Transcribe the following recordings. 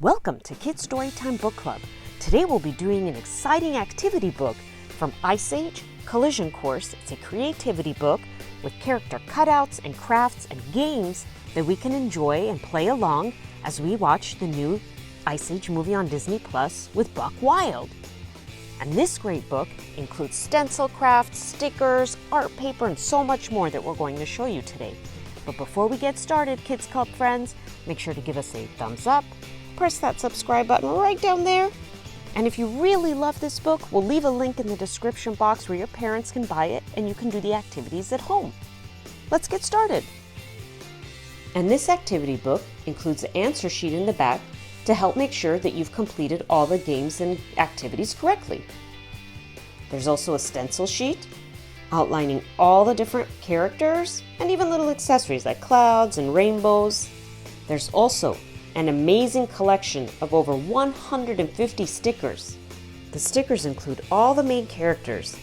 Welcome to Kids Storytime Book Club. Today we'll be doing an exciting activity book from Ice Age Collision Course. It's a creativity book with character cutouts and crafts and games that we can enjoy and play along as we watch the new Ice Age movie on Disney Plus with Buck Wild. And this great book includes stencil crafts, stickers, art paper, and so much more that we're going to show you today. But before we get started, Kids Club friends, make sure to give us a thumbs up, press that subscribe button right down there. And if you really love this book, we'll leave a link in the description box where your parents can buy it and you can do the activities at home. Let's get started. And this activity book includes an answer sheet in the back to help make sure that you've completed all the games and activities correctly. There's also a stencil sheet outlining all the different characters and even little accessories like clouds and rainbows. There's also an amazing collection of over 150 stickers. The stickers include all the main characters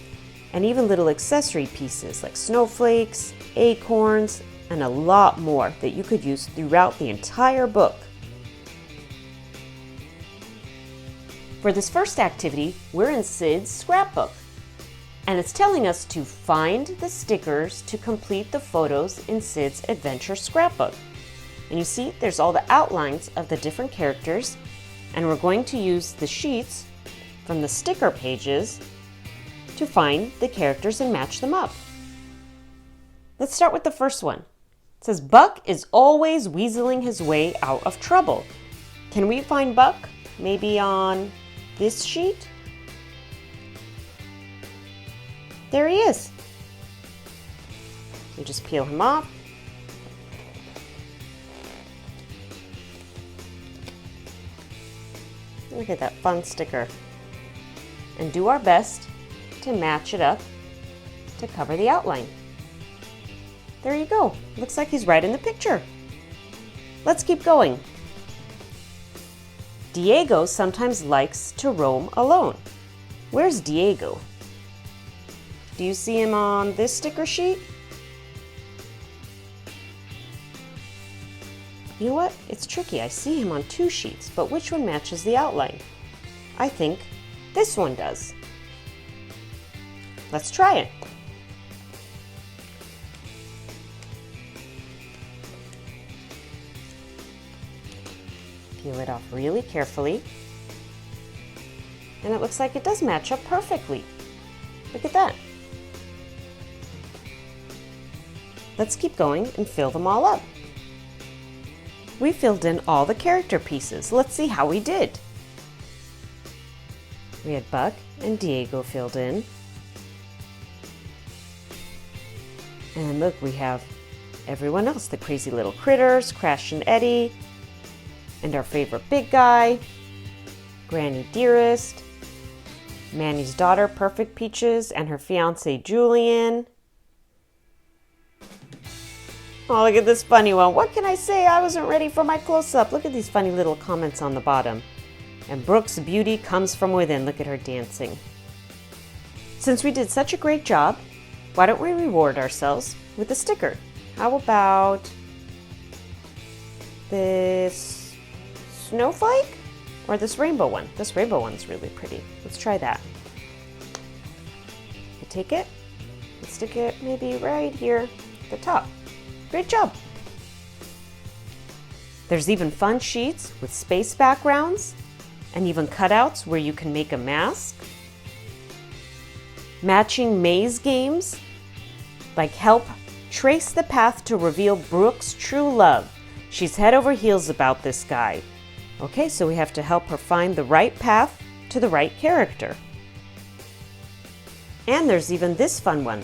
and even little accessory pieces like snowflakes, acorns, and a lot more that you could use throughout the entire book. For this first activity, we're in Sid's scrapbook, and it's telling us to find the stickers to complete the photos in Sid's adventure scrapbook. And you see there's all the outlines of the different characters, and we're going to use the sheets from the sticker pages to find the characters and match them up. Let's start with the first one. It says, Buck is always weaseling his way out of trouble. Can we find Buck? Maybe on this sheet? There he is. You just peel him off. Look at that fun sticker. And do our best to match it up to cover the outline. There you go. Looks like he's right in the picture. Let's keep going. Diego sometimes likes to roam alone. Where's Diego? Do you see him on this sticker sheet? You know what? It's tricky. I see him on two sheets, but which one matches the outline? I think this one does. Let's try it. Peel it off really carefully. And it looks like it does match up perfectly. Look at that. Let's keep going and fill them all up. We filled in all the character pieces. Let's see how we did. We had Buck and Diego filled in. And look, we have everyone else, the crazy little critters, Crash and Eddie, and our favorite big guy, Granny Dearest, Manny's daughter, Perfect Peaches, and her fiance, Julian. Oh, look at this funny one. What can I say? I wasn't ready for my close-up. Look at these funny little comments on the bottom. And Brooke's beauty comes from within. Look at her dancing. Since we did such a great job, why don't we reward ourselves with a sticker? How about this snowflake or this rainbow one? This rainbow one's really pretty. Let's try that. You take it and stick it maybe right here at the top. Great job! There's even fun sheets with space backgrounds and even cutouts where you can make a mask. Matching maze games like help trace the path to reveal Brooke's true love. She's head over heels about this guy. Okay, so we have to help her find the right path to the right character. And there's even this fun one.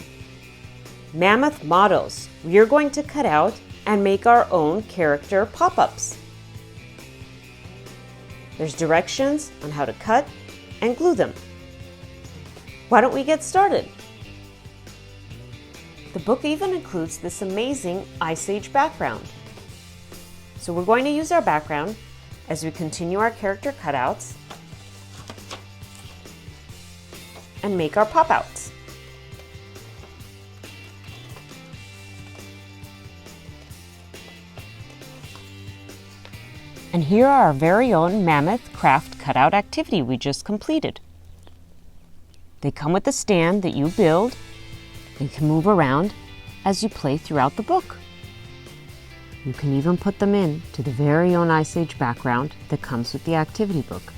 Mammoth models. We are going to cut out and make our own character pop-ups. There's directions on how to cut and glue them. Why don't we get started? The book even includes this amazing Ice Age background. So we're going to use our background as we continue our character cutouts and make our pop-outs. And here are our very own Mammoth craft cutout activity we just completed. They come with a stand that you build and can move around as you play throughout the book. You can even put them in to the very own Ice Age background that comes with the activity book.